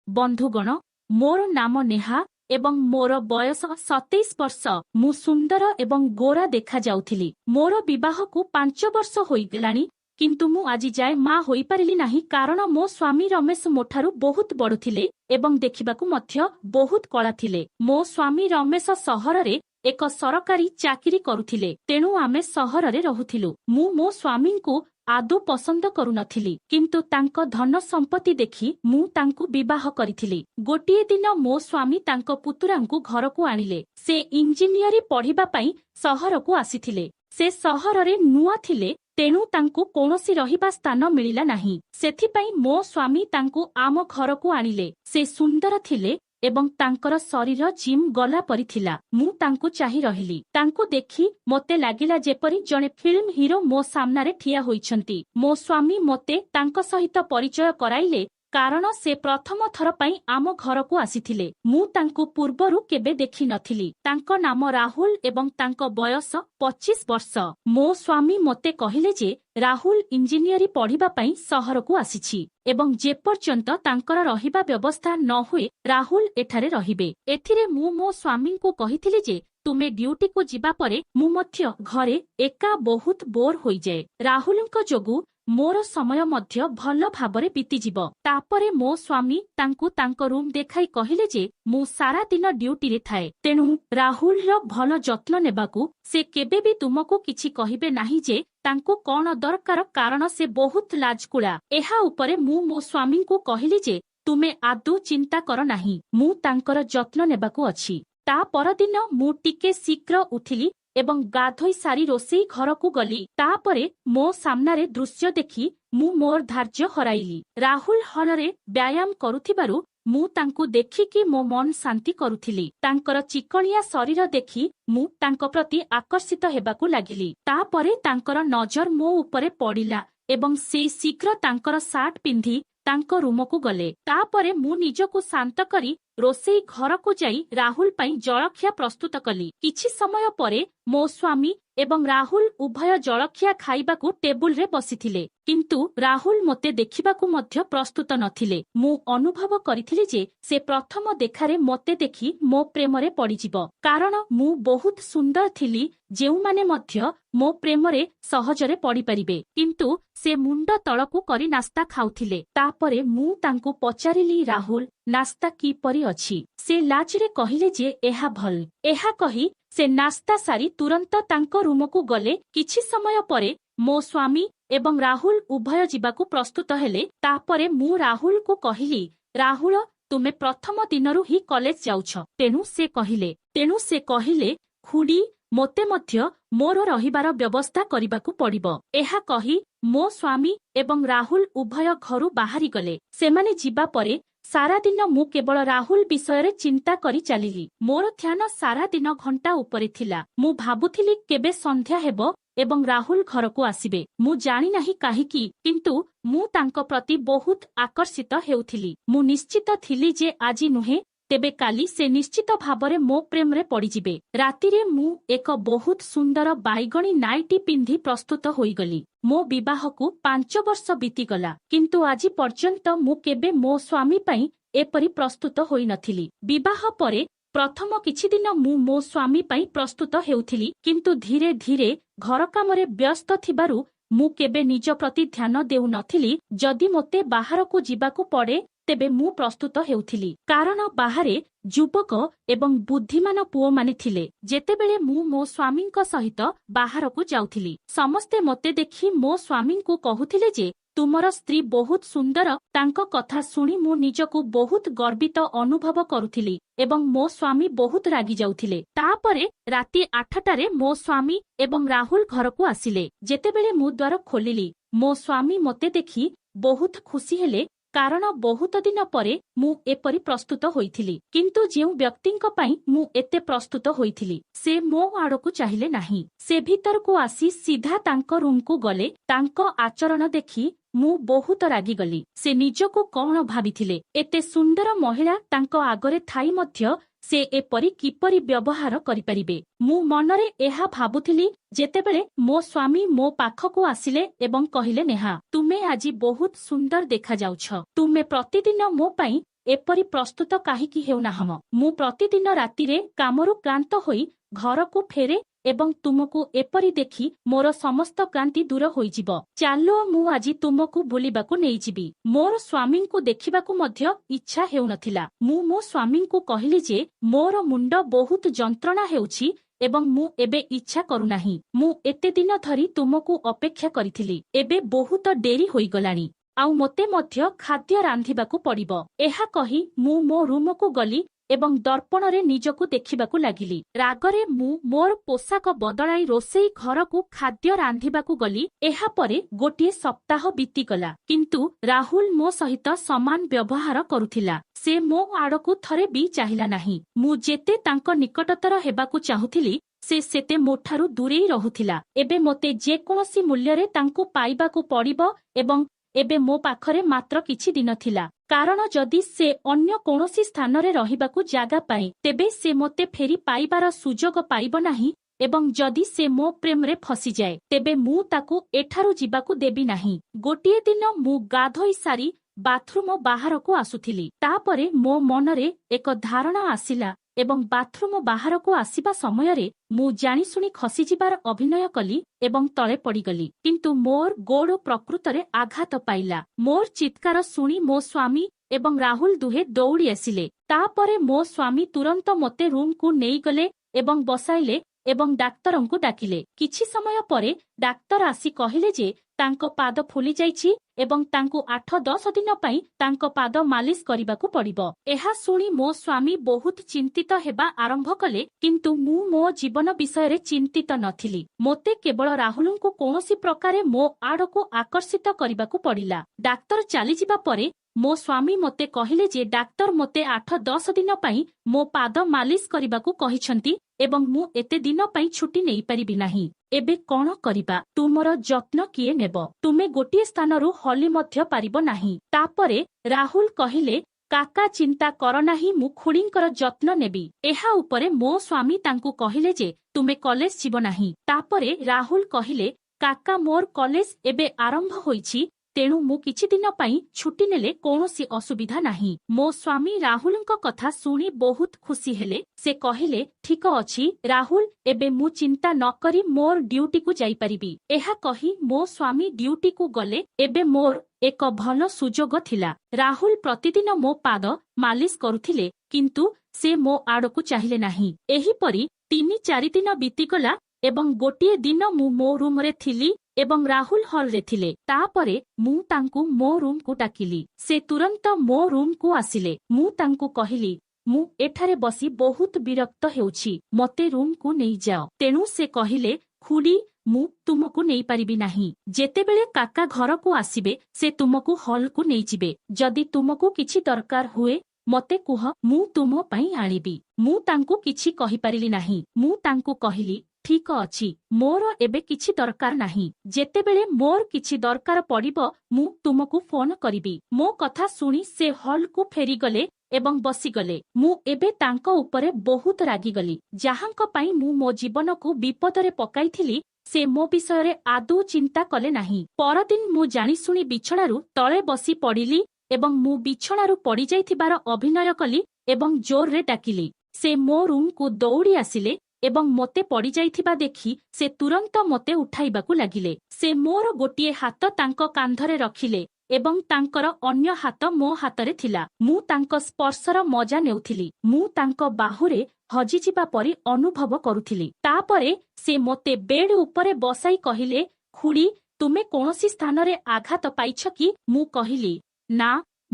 बंधुगण मोर नाम नेहा एवं मोर बयस 27 वर्ष मु सुंदर एवं गोरा देखा जाउथिली। मोर विवाह को 5 वर्ष होइगलानी किंतु मु आजि जाए मां होई पारिली नाही कारण मो स्वामी रमेश मोठारु बहुत बड़ुथिले एवं देखिबाकू मध्य बहुत कला थिले। मो स्वामी रमेश सहर रे एक सरकारी चाकरी करुथिले तेणु आमे सहर रे रहुथिलु। मु मो स्वामी को आदौ पसंद करू नथिली किंतु तांको धन संपत्ति देखि मु तांकु विवाह करिथिली। गोटिए दिन मो स्वामी तांको पुतुरांकु घरकु आनिले। से इंजीनियरी पढ़िबा पई सहरकु आसिथिले। से सहर रे नुआ थिले तेणु तांकु कोनोसी रहिबा स्थान मिलिला नाही। सेथिपई मो स्वामी तांकु आम घरकु आनिले। से सुंदर थिले एवं तांकर शरीर जिम गला परि थिला। मु तांकु चाहि रहिली। तांकु देखि मोते लागिला जेपरि जणे फिल्म हीरो मो सामनारे ठिया होइछंती। मो स्वामी मोते तांको सहित परिचय कराइले कारण से प्रथम थर पई आम घरकु आसिथिले। मु तांकु पूर्वरु केबे देखि नथिली। तांको नाम राहुल एवं तांको बयस 25 वर्ष। मो स्वामी मोते कहिले जे राहुल इंजीनियरी पढ़िबा पई सहरकु आसिछि एवं जे पर्यंत तांकर रहिबा व्यवस्था न हुए राहुल एठारे रहिबे। एथिरे मु मो स्वामी को कहिथिली जे तुमे ड्यूटी को जिबा परे मु मध्य घरे एका बहुत बोर होई जाए। राहुलଙ୍କ जोगु मोर समय मध्य भल भाबरे बीती जिवो। तापरे मो स्वामी तांकु तांको रूम देखाई कहिले जे मु सारा दिन ड्यूटी रे थाए तेणु राहुल रो भल जत्न नेबाकू से केबे भी तुमको किछि कहिबे नाही जे तांकु कोन दरकार कारण से बहुत लाजकुला। एहा उपरे मु मो स्वामी को कहिली जे तुमे आदौ चिंता कर नाही मु तांकर जत्न नेबाकू अछि। ता परदिन मु टिके शीघ्र उठिली एवं गाधोई सारी रोसेई घर को गली। तापरे मो सामनारे दृश्य देखि मु मोर धार्य हराइली। राहुल हलरे व्यायाम करुथिबारु मु तांकु देखिकी मो मन शांति करुथिली। तांकर चिकणिया शरीर देखि मु तांको प्रति आकर्षित हेबाकू लागिली। तापरे तांकर नजर मो उपरे पड़िला एवं से शीघ्र तांकर सार्ट पिंधि तांको रूम को गले। तापरे मु निजको शांत करी रोसेई घर को जाई राहुल पई जलखिया प्रस्तुत कली। किछि समय परे मो स्वामी एवं राहुल उभय जलखिया खाइबाकू टेबुल रे बसिथिले किंतु राहुल मोते देखिबाकू मध्य प्रस्तुत नथिले। मु अनुभव करिथिली जे से प्रथम देखारे मोते देखि मो प्रेमरे पड़िजिबो कारण मु बहुत सुंदर थिली जेउ माने मध्य मो प्रेमरे सहजरे पड़ी परिबे। किंतु से मुंड तळकू करी नास्ता खाउथिले। तापरे मु तांकू पचारिली राहुल नास्ता की परी अछि। से लाजरे कहिले जे एहा भल। एहा कही से नास्ता सारी तुरंत तांको रूम को गले। किछि समय परे मो स्वामी एवं राहुल उभय जीवाकू प्रस्तुत हेले। तापरे मु राहुल को कहिली राहुल तुमे प्रथम दिनरु ही कॉलेज जाउछ। तेणु से कहिले खुडी मोते मध्य मोर रहिबार व्यवस्था करिबाकू पड़िबो। एहा कही मो स्वामी एवं राहुल उभय घरु बाहरी गले। सेमाने जीवा परे सारा दिन मु केवल राहुल विषय चिंता करी चलिली। मोर ध्यान सारा दिन घंटा उपरे थिला। मु भाबुथिली केबे संध्या हेबो एवं राहुल घर को आसिबे। मु जानी नाही काहिकी किंतु मु तांको प्रति बहुत आकर्षित हेउथिली। मु निश्चित थिली जे आजी नुहे तेबे काली से निश्चित भाबरे मो प्रेम रे पड़िजिबे। रातिरे मु एक बहुत सुंदर बाइगणी नाइटी पिंधि प्रस्तुत होई गली। मो विवाह को 5 वर्ष बीतीगला किंतु आजी पर्यंत मु केबे मो स्वामी पई एपरी प्रस्तुत होई नथिली। विवाह परे प्रथम किछि दिन मु मो स्वामी पई प्रस्तुत हेउथिली किंतु धीरे धीरे घर कामरे व्यस्त थिबारु मु केबे निज प्रति ध्यान देउ नथिली। जदि मोते बाहर को जिबाकू पड़े तेबे मु प्रस्तुत हेउथिली कारण बाहरे युवक एवं बुद्धिमान पुओ माने थिले। जेतेबेले मु मो स्वामीଙ୍କ सहित बाहर को जाउथिली समस्ते मोते देखि मो स्वामी को कहुथिले जे तुमर स्त्री बहुत सुंदर। तांको कथा सुनी मु निजको बहुत गर्वित अनुभव करुथिली एवं मो स्वामी बहुत रागी जाउथिले। तापरे राति 8टारे मो स्वामी एवं राहुल घर को आसिले। जेतेबेले मु द्वार खोलिली मो स्वामी मोते देखि बहुत खुशी हेले कारण बहुत दिन परे मु एपरी प्रस्तुत होइथिली किंतु जेउ व्यक्तिंक पई मु एते प्रस्तुत होइथिली से मो आड़कू चाहिले नाही। से भीतर को आसी सीधा तांको रूम को गले। तांको आचरण देखि मु बहुत रागी गली। से निजको कौन भाबिथिले एते सुंदर महिला तांको आगरे थाई मध्य से एपरी किपरी व्यवहार करि परिबे। मु मनरे एहा भाबुथिली जेतेबेले मो स्वामी मो पाखकू आसिले एवं कहिले नेहा तुमे आजी बहुत सुंदर देखा जाउछ। तुमे प्रतिदिन मो पई ଏପରି ପ୍ରସ୍ତୁତ କାହିଁକି ହେଉନାହଁ? ମୁଁ ପ୍ରତିଦିନ ରାତିରେ କାମରୁ କ୍ଳାନ୍ତ ହୋଇ ଘରକୁ ଫେରେ ଏବଂ ତୁମକୁ ଏପରି ଦେଖି ମୋର ସମସ୍ତ କ୍ଳାନ୍ତି ଦୂର ହୋଇଯିବ। ଚାଲ ମୁଁ ଆଜି ତୁମକୁ ବୁଲିବାକୁ ନେଇଯିବି। ମୋର ସ୍ୱାମୀଙ୍କୁ ଦେଖିବାକୁ ମଧ୍ୟ ଇଚ୍ଛା ହେଉନଥିଲା। ମୁଁ ମୋ ସ୍ୱାମୀଙ୍କୁ କହିଲି ଯେ ମୋର ମୁଣ୍ଡ ବହୁତ ଯନ୍ତ୍ରଣା ହେଉଛି ଏବଂ ମୁଁ ଏବେ ଇଚ୍ଛା କରୁନାହିଁ। ମୁଁ ଏତେ ଦିନ ଧରି ତୁମକୁ ଅପେକ୍ଷା କରିଥିଲି। ଏବେ ବହୁତ ଡେରି ହୋଇଗଲାଣି। ଆଉ ମୋତେ ମଧ୍ୟ ଖାଦ୍ୟ ରାନ୍ଧିବାକୁ ପଡ଼ିବ। ଏହା କହି ମୁଁ ମୋ ରୁମକୁ ଗଲି ଏବଂ ଦର୍ପଣରେ ନିଜକୁ ଦେଖିବାକୁ ଲାଗିଲି। ରାଗରେ ମୁଁ ମୋର ପୋଷାକ ବଦଳାଇ ରୋଷେଇ ଘରକୁ ଖାଦ୍ୟ ରାନ୍ଧିବାକୁ ଗଲି। ଏହାପରେ ଗୋଟିଏ ସପ୍ତାହ ବିତିଗଲା। କିନ୍ତୁ ରାହୁଲ ମୋ ସହିତ ସମାନ ବ୍ୟବହାର କରୁଥିଲା। ସେ ମୋ ଆଡ଼କୁ ଥରେ ବି ଚାହିଁଲା ନାହିଁ। ମୁଁ ଯେତେ ତାଙ୍କ ନିକଟତର ହେବାକୁ ଚାହୁଁଥିଲି ସେ ସେତେ ମୋଠାରୁ ଦୂରେଇ ରହୁଥିଲା। ଏବେ ମୋତେ ଯେକୌଣସି ମୂଲ୍ୟରେ ତାଙ୍କୁ ପାଇବାକୁ ପଡ଼ିବ ଏବଂ ଏବେ ମୋ ପାଖରେ ମାତ୍ର କିଛି ଦିନ ଥିଲା। କାରଣ ଯଦି ସେ ଅନ୍ୟ କୌଣସି ସ୍ଥାନରେ ରହିବାକୁ ଜାଗା ପାଏ ତେବେ ସେ ମୋତେ ଫେରି ପାଇବାର ସୁଯୋଗ ପାଇବ ନାହିଁ ଏବଂ ଯଦି ସେ ମୋ ପ୍ରେମରେ ଫସିଯାଏ ତେବେ ମୁଁ ତାକୁ ଏଠାରୁ ଯିବାକୁ ଦେବି ନାହିଁ। ଗୋଟିଏ ଦିନ ମୁଁ ଗାଧୋଇ ସାରି ବାଥରୁମ ବାହାରକୁ ଆସୁଥିଲି। ତାପରେ ମୋ ମନରେ ଏକ ଧାରଣା ଆସିଲା ଏବଂ ବାଥରୁମ ବାହାରକୁ ଆସିବା ସମୟରେ ମୁଁ ଜାଣିଶୁଣି ଖସିଯିବାର ଅଭିନୟ କଲି ଏବଂ ତଳେ ପଡ଼ିଗଲି। କିନ୍ତୁ ମୋର ଗୋଡ଼ ପ୍ରକୃତରେ ଆଘାତ ପାଇଲା। ମୋର ଚିତ୍କାର ଶୁଣି ମୋ ସ୍ୱାମୀ ଏବଂ ରାହୁଲ ଦୁହେଁ ଦୌଡ଼ି ଆସିଲେ। ତାପରେ ମୋ ସ୍ୱାମୀ ତୁରନ୍ତ ମୋତେ ରୁମକୁ ନେଇଗଲେ ଏବଂ ବସାଇଲେ ଏବଂ ଡାକ୍ତରଙ୍କୁ ଡାକିଲେ। କିଛି ସମୟ ପରେ ଡାକ୍ତର ଆସି କହିଲେ ଯେ ତାଙ୍କ ପାଦ ଫୁଲିଯାଇଛି ଏବଂ ତାଙ୍କୁ 8-10 ଦିନ ପାଇଁ ତାଙ୍କ ପାଦ ମାଲିସ କରିବାକୁ ପଡ଼ିବ। ଏହା ଶୁଣି ମୋ ସ୍ୱାମୀ ବହୁତ ଚିନ୍ତିତ ହେବା ଆରମ୍ଭ କଲେ। କିନ୍ତୁ ମୁଁ ମୋ ଜୀବନ ବିଷୟରେ ଚିନ୍ତିତ ନଥିଲି। ମୋତେ କେବଳ ରାହୁଲଙ୍କୁ କୌଣସି ପ୍ରକାରେ ମୋ ଆଡ଼କୁ ଆକର୍ଷିତ କରିବାକୁ ପଡ଼ିଲା। ଡାକ୍ତର ଚାଲିଯିବା ପରେ ମୋ ସ୍ୱାମୀ ମୋତେ କହିଲେ ଯେ ଡାକ୍ତର ମୋତେ 8-10 ଦିନ ପାଇଁ ମୋ ପାଦ ମାଲିସ କରିବାକୁ କହିଛନ୍ତି ଏବଂ ମୁଁ ଏତେ ଦିନ ପାଇଁ ଛୁଟି ନେଇପାରିବି ନାହିଁ। ଏବେ କ'ଣ କରିବା? ତୁମର ଯତ୍ନ କିଏ ନେବ? ତୁମେ ଗୋଟିଏ ସ୍ଥାନରୁ ହଲି ମଧ୍ୟ ପାରିବ ନାହିଁ। ତାପରେ ରାହୁଲ କହିଲେ କାକା ଚିନ୍ତା କର ନାହିଁ, ମୁଁ ଖୁଡ଼ୀଙ୍କର ଯତ୍ନ ନେବି। ଏହା ଉପରେ ମୋ ସ୍ୱାମୀ ତାଙ୍କୁ କହିଲେ ଯେ ତୁମେ କଲେଜ ଯିବ ନାହିଁ। ତାପରେ ରାହୁଲ କହିଲେ କାକା ମୋର କଲେଜ ଏବେ ଆରମ୍ଭ ହୋଇଛି ତେଣୁ ମୁଁ କିଛି ଦିନ ପାଇଁ ଛୁଟି ନେଲେ କୌଣସି ଅସୁବିଧା ନାହିଁ। ମୋ ସ୍ୱାମୀ ରାହୁଲଙ୍କ କଥା ଶୁଣି ବହୁତ ଖୁସି ହେଲେ। ସେ କହିଲେ ଠିକ ଅଛି ରାହୁଲ, ଏବେ ମୁଁ ଚିନ୍ତା ନ କରି ମୋର ଡ୍ୟୁଟିକୁ ଯାଇପାରିବି। ଏହା କହି ମୋ ସ୍ୱାମୀ ଡ୍ୟୁଟିକୁ ଗଲେ। ଏବେ ମୋର ଏକ ଭଲ ସୁଯୋଗ ଥିଲା। ରାହୁଲ ପ୍ରତିଦିନ ମୋ ପାଦ ମାଲିସ କରୁଥିଲେ କିନ୍ତୁ ସେ ମୋ ଆଡ଼କୁ ଚାହିଁଲେ ନାହିଁ। ଏହିପରି 3-4 ଦିନ ବିତିଗଲା ଏବଂ ଗୋଟିଏ ଦିନ ମୁଁ ମୋ ରୁମରେ ଥିଲି ଏବଂ ରାହୁଲ ହଲରେ ଥିଲେ। ତାପରେ ମୁଁ ତାଙ୍କୁ ମୋ ରୁମକୁ ଡାକିଲି। ସେ ତୁରନ୍ତ ମୋ ରୁମକୁ ଆସିଲେ। ମୁଁ ତାଙ୍କୁ କହିଲି ମୁଁ ଏଠାରେ ବସି ବହୁତ ବିରକ୍ତ ହେଉଛି, ମୋତେ ରୁମକୁ ନେଇଯାଅ। ତେଣୁ ସେ କହିଲେ ଖୁଡ଼ୀ ମୁଁ ତୁମକୁ ନେଇପାରିବି ନାହିଁ। ଯେତେବେଳେ କାକା ଘରକୁ ଆସିବେ ସେ ତୁମକୁ ହଲକୁ ନେଇଯିବେ। ଯଦି ତୁମକୁ କିଛି ଦରକାର ହୁଏ ମୋତେ କୁହ, ମୁଁ ତୁମ ପାଇଁ ଆଣିବି। ମୁଁ ତାଙ୍କୁ କିଛି କହିପାରିଲି ନାହିଁ। ମୁଁ ତାଙ୍କୁ କହିଲି ଠିକ ଅଛି, ମୋର ଏବେ କିଛି ଦରକାର ନାହିଁ। ଯେତେବେଳେ ମୋର କିଛି ଦରକାର ପଡ଼ିବ ମୁଁ ତୁମକୁ ଫୋନ କରିବି। ମୋ କଥା ଶୁଣି ସେ ହଲକୁ ଫେରିଗଲେ ଏବଂ ବସିଗଲେ। ମୁଁ ଏବେ ତାଙ୍କ ଉପରେ ବହୁତ ରାଗିଗଲି। ଯାହାଙ୍କ ପାଇଁ ମୁଁ ମୋ ଜୀବନକୁ ବିପଦରେ ପକାଇଥିଲି ସେ ମୋ ବିଷୟରେ ଆଦୌ ଚିନ୍ତା କଲେ ନାହିଁ। ପରଦିନ ମୁଁ ଜାଣିଶୁଣି ବିଛଣାରୁ ତଳେ ବସି ପଡ଼ିଲି ଏବଂ ମୁଁ ବିଛଣାରୁ ପଡ଼ିଯାଇଥିବାର ଅଭିନୟ କଲି ଏବଂ ଜୋରରେ ଡାକିଲି। ସେ ମୋ ରୁମକୁ ଦୌଡ଼ି ଆସିଲେ ଏବଂ ମୋତେ ପଡ଼ିଯାଇଥିବା ଦେଖି ସେ ତୁରନ୍ତ ମୋତେ ଉଠାଇବାକୁ ଲାଗିଲେ। ସେ ମୋର ଗୋଟିଏ ହାତ ତାଙ୍କ କାନ୍ଧରେ ରଖିଲେ ଏବଂ ତାଙ୍କର ଅନ୍ୟ ହାତ ମୋ ହାତରେ ଥିଲା। ମୁଁ ତାଙ୍କ ସ୍ପର୍ଶର ମଜା ନେଉଥିଲି। ମୁଁ ତାଙ୍କ ବାହୁରେ ହଜିଯିବା ପରି ଅନୁଭବ କରୁଥିଲି। ତାପରେ ସେ ମୋତେ ବେଡ୍ ଉପରେ ବସାଇ କହିଲେ ଖୁଡ଼ୀ ତୁମେ କୌଣସି ସ୍ଥାନରେ ଆଘାତ ପାଇଛ କି? ମୁଁ କହିଲି ନା,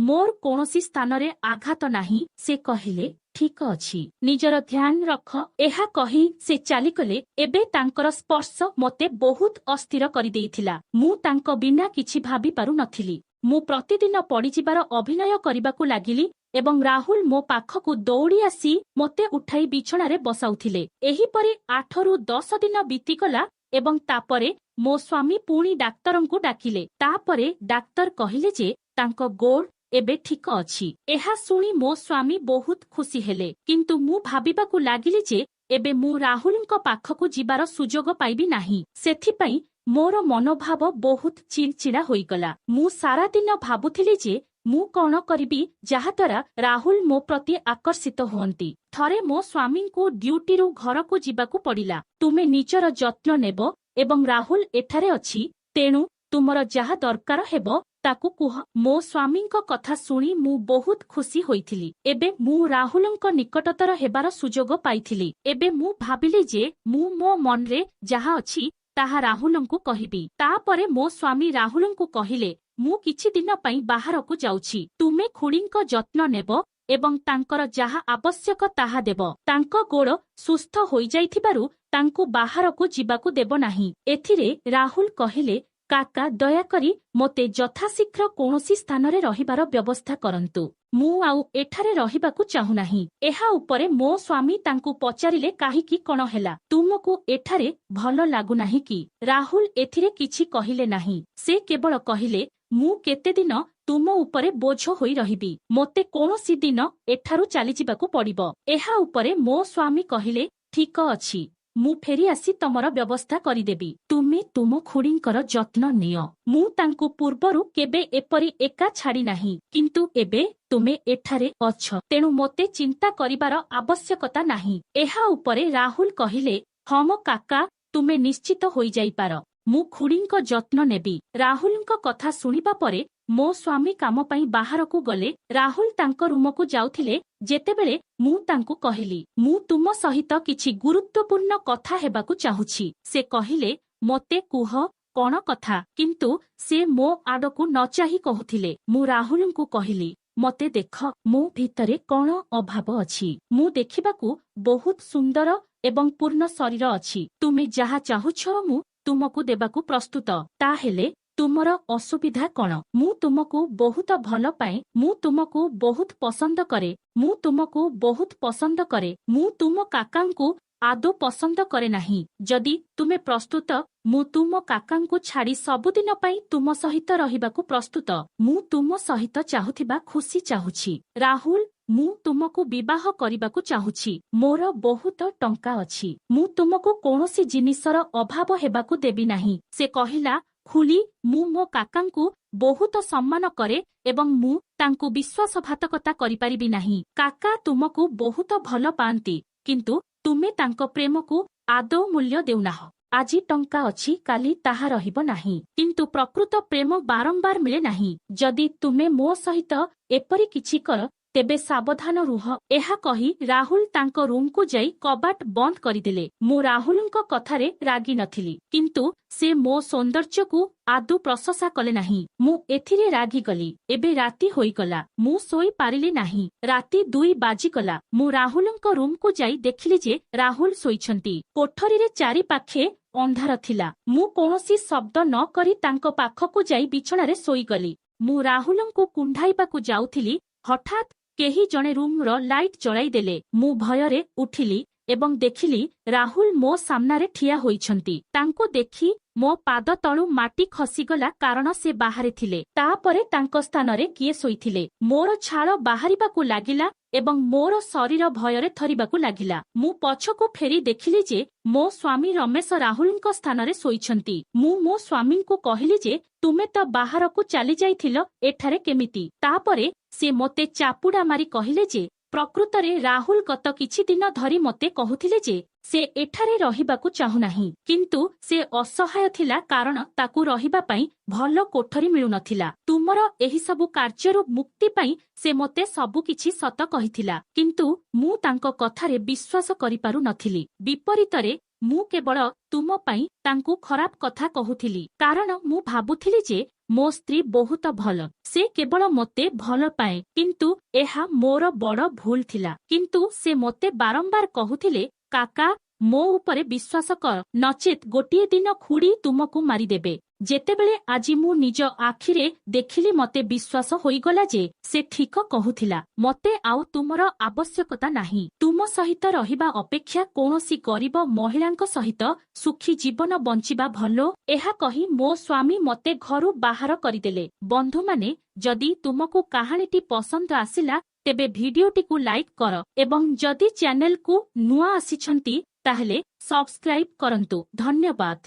ମୋର କୌଣସି ସ୍ଥାନରେ ଆଘାତ ନାହିଁ। ସେ କହିଲେ ଠିକ ଅଛି, ନିଜର ଧ୍ୟାନ ରଖ। ଏହା କହି ସେ ଚାଲିଗଲେ। ଏବେ ତାଙ୍କର ସ୍ପର୍ଶ ମୋତେ ବହୁତ ଅସ୍ଥିର କରିଦେଇଥିଲା। ମୁଁ ତାଙ୍କ ବିନା କିଛି ଭାବି ପାରୁନଥିଲି। ମୁଁ ପ୍ରତିଦିନ ପଡ଼ିଯିବାର ଅଭିନୟ କରିବାକୁ ଲାଗିଲି ଏବଂ ରାହୁଲ ମୋ ପାଖକୁ ଦୌଡ଼ି ଆସି ମୋତେ ଉଠାଇ ବିଛଣାରେ ବସାଉଥିଲେ। ଏହିପରି 8-10 ଦିନ ବିତିଗଲା ଏବଂ ତାପରେ ମୋ ସ୍ୱାମୀ ପୁଣି ଡାକ୍ତରଙ୍କୁ ଡାକିଲେ। ତାପରେ ଡାକ୍ତର କହିଲେ ଯେ ତାଙ୍କ ଗୋଡ଼ ଏବେ ଠିକ ଅଛି। ଏହା ଶୁଣି ମୋ ସ୍ୱାମୀ ବହୁତ ଖୁସି ହେଲେ। କିନ୍ତୁ ମୁଁ ଭାବିବାକୁ ଲାଗିଲି ଯେ ଏବେ ମୁଁ ରାହୁଲଙ୍କ ପାଖକୁ ଯିବାର ସୁଯୋଗ ପାଇବି ନାହିଁ। ସେଥିପାଇଁ ମୋର ମନୋଭାବ ବହୁତ ଚିଡ଼ଚିଡ଼ା ହୋଇଗଲା। ମୁଁ ସାରା ଦିନ ଭାବୁଥିଲି ଯେ ମୁଁ କଣ କରିବି ଯାହାଦ୍ୱାରା ରାହୁଲ ମୋ ପ୍ରତି ଆକର୍ଷିତ ହୁଅନ୍ତି। ଥରେ ମୋ ସ୍ୱାମୀଙ୍କୁ ଡ୍ୟୁଟିରୁ ଘରକୁ ଯିବାକୁ ପଡ଼ିଲା। ତୁମେ ନିଜର ଯତ୍ନ ନେବ ଏବଂ ରାହୁଲ ଏଠାରେ ଅଛି, ତେଣୁ ତୁମର ଯାହା ଦରକାର ହେବ ତାକୁ କୁହ। ମୋ ସ୍ୱାମୀଙ୍କ କଥା ଶୁଣି ମୁଁ ବହୁତ ଖୁସି ହୋଇଥିଲି। ଏବେ ମୁଁ ରାହୁଲଙ୍କ ନିକଟତର ହେବାର ସୁଯୋଗ ପାଇଥିଲି। ଏବେ ମୁଁ ଭାବିଲି ଯେ ମୁଁ ମୋ ମନରେ ଯାହା ଅଛି ତାହା ରାହୁଲଙ୍କୁ କହିବି। ତାପରେ ମୋ ସ୍ୱାମୀ ରାହୁଲଙ୍କୁ କହିଲେ, ମୁଁ କିଛି ଦିନ ପାଇଁ ବାହାରକୁ ଯାଉଛି। ତୁମେ ଖୁଡ଼ୀଙ୍କ ଯତ୍ନ ନେବ ଏବଂ ତାଙ୍କର ଯାହା ଆବଶ୍ୟକ ତାହା ଦେବ। ତାଙ୍କ ଗୋଡ଼ ସୁସ୍ଥ ହୋଇଯାଇଥିବାରୁ ତାଙ୍କୁ ବାହାରକୁ ଯିବାକୁ ଦେବ ନାହିଁ। ଏଥିରେ ରାହୁଲ କହିଲେ, କାକା ଦୟାକରି ମୋତେ ଯଥାଶୀଘ୍ର କୌଣସି ସ୍ଥାନରେ ରହିବାର ବ୍ୟବସ୍ଥା କରନ୍ତୁ। ମୁଁ ଆଉ ଏଠାରେ ରହିବାକୁ ଚାହୁଁନାହିଁ। ଏହା ଉପରେ ମୋ ସ୍ୱାମୀ ତାଙ୍କୁ ପଚାରିଲେ, କାହିଁକି କଣ ହେଲା? ତୁମକୁ ଏଠାରେ ଭଲ ଲାଗୁନାହିଁ କି? ରାହୁଲ ଏଥିରେ କିଛି କହିଲେ ନାହିଁ। ସେ କେବଳ କହିଲେ, ମୁଁ କେତେଦିନ ତୁମ ଉପରେ ବୋଝ ହୋଇ ରହିବି। ମୋତେ କୌଣସି ଦିନ ଏଠାରୁ ଚାଲିଯିବାକୁ ପଡ଼ିବ। ଏହା ଉପରେ ମୋ ସ୍ୱାମୀ କହିଲେ, ଠିକ ଅଛି, ମୁଁ ଫେରି ଆସି ତମର ବ୍ୟବସ୍ଥା କରିଦେବି। ତୁମେ ତୁମ ଖୁଡ଼ୀଙ୍କର ଯତ୍ନ ନିଅ। ମୁଁ ତାଙ୍କୁ ପୂର୍ବରୁ କେବେ ଏପରି ଏକା ଛାଡ଼ି ନାହିଁ, କିନ୍ତୁ ଏବେ ତୁମେ ଏଠାରେ ଅଛ, ତେଣୁ ମୋତେ ଚିନ୍ତା କରିବାର ଆବଶ୍ୟକତା ନାହିଁ। ଏହା ଉପରେ ରାହୁଲ କହିଲେ, ହଁ ମୋ କାକା, ତୁମେ ନିଶ୍ଚିତ ହୋଇଯାଇପାର। ମୁଁ ଖୁଡ଼ୀଙ୍କ ଯତ୍ନ ନେବି। ରାହୁଲଙ୍କ କଥା ଶୁଣିବା ପରେ ମୋ ସ୍ୱାମୀ କାମ ପାଇଁ ବାହାରକୁ ଗଲେ। ରାହୁଲ ତାଙ୍କ ରୁମକୁ ଯାଉଥିଲେ ଯେତେବେଳେ ମୁଁ ତାଙ୍କୁ କହିଲି, ମୁଁ ତୁମ ସହିତ କିଛି ଗୁରୁତ୍ୱପୂର୍ଣ୍ଣ କଥା ହେବାକୁ ଚାହୁଁଛି। ସେ କହିଲେ, ମୋତେ କୁହ କଣ କଥା? କିନ୍ତୁ ସେ ମୋ ଆଡ଼କୁ ନ ଚାହିଁ କହୁଥିଲେ। ମୁଁ ରାହୁଲଙ୍କୁ କହିଲି, ମୋତେ ଦେଖ, ମୋ ଭିତରେ କଣ ଅଭାବ ଅଛି। ମୁଁ ଦେଖିବାକୁ ବହୁତ ସୁନ୍ଦର ଏବଂ ପୂର୍ଣ୍ଣ ଶରୀର ଅଛି। ତୁମେ ଯାହା ଚାହୁଁଛ ମୁଁ ତୁମକୁ ଦେବାକୁ ପ୍ରସ୍ତୁତ। ତାହେଲେ ତୁମର ଅସୁବିଧା କଣ? ମୁଁ ତୁମକୁ ବହୁତ ଭଲ ପାଏ। ମୁଁ ତୁମକୁ ବହୁତ ପସନ୍ଦ କରେ। ମୁଁ ତୁମକୁ ବହୁତ ପସନ୍ଦ କରେ। ମୁଁ ତୁମ କାକାଙ୍କୁ ଆଦୌ ପସନ୍ଦ କରେ ନାହିଁ। ଯଦି ତୁମେ ପ୍ରସ୍ତୁତ, ମୁଁ ତୁମ କାକାଙ୍କୁ ଛାଡ଼ି ସବୁଦିନ ପାଇଁ ତୁମ ସହିତ ରହିବାକୁ ପ୍ରସ୍ତୁତ। ମୁଁ ତୁମ ସହିତ ଚାହୁଁଥିବା ଖୁସି ଚାହୁଁଛି। ରାହୁଲ, ମୁଁ ତୁମକୁ ବିବାହ କରିବାକୁ ଚାହୁଁଛି। ମୋର ବହୁତ ଟଙ୍କା ଅଛି। ମୁଁ ତୁମକୁ କୌଣସି ଜିନିଷର ଅଭାବ ହେବାକୁ ଦେବି ନାହିଁ। ସେ କହିଲା, ଖୁଡ଼ୀ, ମୁଁ ମୋ କାକାଙ୍କୁ ବହୁତ ସମ୍ମାନ କରେ ଏବଂ ମୁଁ ତାଙ୍କୁ ବିଶ୍ୱାସଘାତକତା କରିପାରିବି ନାହିଁ। କାକା ତୁମକୁ ବହୁତ ଭଲ ପାଆନ୍ତି, କିନ୍ତୁ ତୁମେ ତାଙ୍କ ପ୍ରେମକୁ ଆଦୌ ମୂଲ୍ୟ ଦେଉନାହ। ଆଜି ଟଙ୍କା ଅଛି, କାଲି ତାହା ରହିବ ନାହିଁ, କିନ୍ତୁ ପ୍ରକୃତ ପ୍ରେମ ବାରମ୍ବାର ମିଳେ ନାହିଁ। ଯଦି ତୁମେ ମୋ ସହିତ ଏପରି କିଛି କର, ତେବେ ସାବଧାନ ରୁହ। ଏହା କହି ରାହୁଲ ତାଙ୍କ ରୁମକୁ ଯାଇ କବାଟ ବନ୍ଦ କରିଦେଲେ। ମୁଁ ରାହୁଲଙ୍କ କଥାରେ ରାଗି ନଥିଲି, କିନ୍ତୁ ସେ ମୋ ସୌନ୍ଦର୍ଯ୍ୟକୁ ଆଦୌ ପ୍ରଶଂସା କଲେ ନାହିଁ। ମୁଁ ଏଥିରେ ରାଗିଗଲି। ଏବେ ରାତି ହୋଇଗଲା। ମୁଁ ଶୋଇପାରିଲି ନାହିଁ। ରାତି 2 ବାଜିଗଲା। ମୁଁ ରାହୁଲଙ୍କ ରୁମକୁ ଯାଇ ଦେଖିଲି ଯେ ରାହୁଲ ଶୋଇଛନ୍ତି। କୋଠରୀରେ ଚାରିପାଖେ ଅନ୍ଧାର ଥିଲା। ମୁଁ କୌଣସି ଶବ୍ଦ ନ କରି ତାଙ୍କ ପାଖକୁ ଯାଇ ବିଛଣାରେ ଶୋଇଗଲି। ମୁଁ ରାହୁଲଙ୍କୁ କୁଣ୍ଢାଇବାକୁ ଯାଉଥିଲି, ହଠାତ୍ କେହି ଜଣେ ରୁମର ଲାଇଟ୍ ଜଳାଇଦେଲେ। ମୁଁ ଭୟରେ ଉଠିଲି ଏବଂ ଦେଖିଲି ରାହୁଲ ମୋ ସାମ୍ନାରେ ଠିଆ ହୋଇଛନ୍ତି। ତାଙ୍କୁ ଦେଖି ମୋ ପାଦ ତଳୁ ମାଟି ଖସିଗଲା, କାରଣ ସେ ବାହାରେ ଥିଲେ। ତାପରେ ତାଙ୍କ ସ୍ଥାନରେ କିଏ ଶୋଇଥିଲେ? ମୋର ଝାଳ ବାହାରିବାକୁ ଲାଗିଲା ଏବଂ ମୋର ଶରୀର ଭୟରେ ଥରିବାକୁ ଲାଗିଲା। ମୁଁ ପଛକୁ ଫେରି ଦେଖିଲି ଯେ ମୋ ସ୍ୱାମୀ ରମେଶ ରାହୁଲଙ୍କ ସ୍ଥାନରେ ଶୋଇଛନ୍ତି। ମୁଁ ମୋ ସ୍ୱାମୀଙ୍କୁ କହିଲି ଯେ ତୁମେ ତ ବାହାରକୁ ଚାଲିଯାଇଥିଲ, ଏଠାରେ କେମିତି? ତାପରେ ସେ ମୋତେ ଚାପୁଡ଼ା ମାରି କହିଲେ ଯେ ପ୍ରକୃତରେ ରାହୁଲ ଗତ କିଛି ଦିନ ଧରି ମୋତେ କହୁଥିଲେ ଯେ ସେ ଏଠାରେ ରହିବାକୁ ଚାହୁଁନାହିଁ, କିନ୍ତୁ ସେ ଅସହାୟ ଥିଲା କାରଣ ତାକୁ ରହିବା ପାଇଁ ଭଲ କୋଠରୀ ମିଳୁନଥିଲା। ତୁମର ଏହିସବୁ କାର୍ଯ୍ୟରୁ ମୁକ୍ତି ପାଇଁ ସେ ମୋତେ ସବୁକିଛି ସତ କହିଥିଲା, କିନ୍ତୁ ମୁଁ ତାଙ୍କ କଥାରେ ବିଶ୍ୱାସ କରିପାରୁ ନଥିଲି। ବିପରୀତରେ ମୁଁ କେବଳ ତୁମ ପାଇଁ ତାଙ୍କୁ ଖରାପ କଥା କହୁଥିଲି, କାରଣ ମୁଁ ଭାବୁଥିଲି ଯେ ମୋ ସ୍ତ୍ରୀ ବହୁତ ଭଲ। ସେ କେବଳ ମୋତେ ଭଲ ପାଏ, କିନ୍ତୁ ଏହା ମୋର ବଡ଼ ଭୁଲ ଥିଲା। କିନ୍ତୁ ସେ ମୋତେ ବାରମ୍ବାର କହୁଥିଲେ, କାକା, ମୋ ଉପରେ ବିଶ୍ୱାସ କର, ନଚେତ୍ ଗୋଟିଏ ଦିନ ଖୁଡ଼ୀ ତୁମକୁ ମାରିଦେବେ। ଯେତେବେଳେ ଆଜି ମୁଁ ନିଜ ଆଖିରେ ଦେଖିଲି, ମୋତେ ବିଶ୍ୱାସ ହୋଇଗଲା ଯେ ସେ ଠିକ କହୁଥିଲା। ମୋତେ ଆଉ ତୁମର ଆବଶ୍ୟକତା ନାହିଁ। ତୁମ ସହିତ ରହିବା ଅପେକ୍ଷା କୌଣସି ଗରିବ ମହିଳାଙ୍କ ସହିତ ସୁଖୀ ଜୀବନ ବଞ୍ଚିବା ଭଲ। ଏହା କହି ମୋ ସ୍ୱାମୀ ମୋତେ ଘରୁ ବାହାର କରିଦେଲେ। ବନ୍ଧୁମାନେ, ଯଦି ତୁମକୁ କାହାଣୀଟି ପସନ୍ଦ ଆସିଲା, ତେବେ ଭିଡିଓଟିକୁ ଲାଇକ୍ କର ଏବଂ ଯଦି ଚ୍ୟାନେଲକୁ ନୂଆ ଆସିଛନ୍ତି ତାହେଲେ ସବସ୍କ୍ରାଇବ୍ କରନ୍ତୁ। ଧନ୍ୟବାଦ।